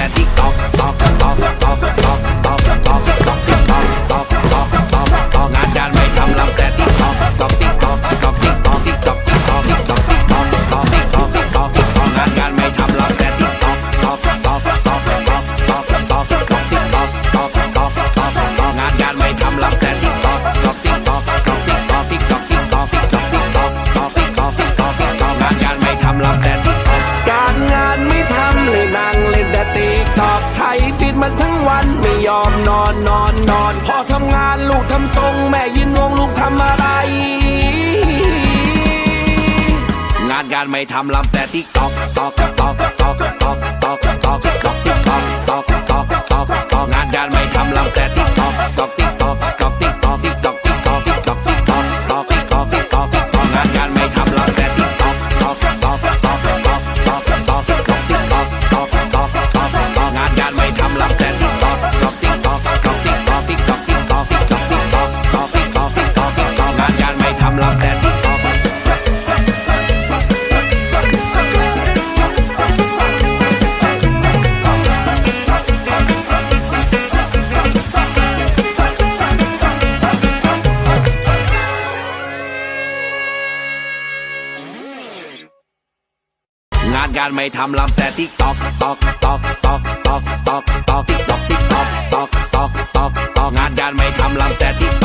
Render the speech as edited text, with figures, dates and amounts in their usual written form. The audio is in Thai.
แต่ติ๊กตอกตอกตอกตอกตอกตอกตอกตอกติ๊กตอกตอกตอกตอกตอกงานการไม่ทำลำแต่ติ๊กตอกตอกติ๊กตอกตอกติ๊กตอกติ๊กตอกติ๊กตอกติ๊กตอกติ๊กตอกตอกติ๊กตอกติ๊กตอกติ๊กตอกงานการไม่ทำลำแต่ติ๊กตอกตอกตอกตอกตอกตอกตอกตอกติ๊กตอกตอกตอกตอกตอกงานการไม่ทำลำแต่ติ๊กตอกตอกติ๊กตอกตอกติ๊กตอกติ๊กตอกติ๊กตอกติ๊กตอกติ๊กตอกตอกติ๊กตอกติ๊กตอกติ๊กตอกงานการไม่ทำลำแต่ติ๊กตอกการงานไม่ทำเลยนั่งเล่นแต่ติ๊กตอกไถฟีดมันทั้งวันไม่ยอมนอนพอทำงานลูกทำทรงแม่ยืนงงลูกทำอะไรงานการไม่ทำลำแต่ติ๊กตอกตอกตอกตอกตอกตอกตอกตอกติ๊กตอกตอกตอกตอกตอกงานการไม่ทำลำแต่ติ๊กตอกตอกติ๊กตอกตอกติ๊กตอกติ๊กตอกติ๊กตอกติ๊กตอกติ๊กตอกตอกติ๊กตอกติ๊กตอกติ๊กตอกงานการไม่ทำลำแต่ติ๊กตอกตอกตอกตอกตอกตอกตอกตอกติ๊กตอกตอกตอกตอกตอกงานการไม่ทำลำแต่ติ๊กตอกตอกติ๊กตอกตอกติ๊กตอกติ๊กตอกติ๊กตอกติ๊กตอกติ๊กตอกตอกติ๊กตอกติ๊กตอกติ๊กตอกงานการไม่ทำลำแต่ติ๊กตอกงานการไม่ทำลำแต่ติ๊กตอกตอกตอกตอกตอกตอกตอกติ๊กตอกติ๊กตอกตอกตอกตอกตอกงานการไม่ทำลำแต่ติ๊ก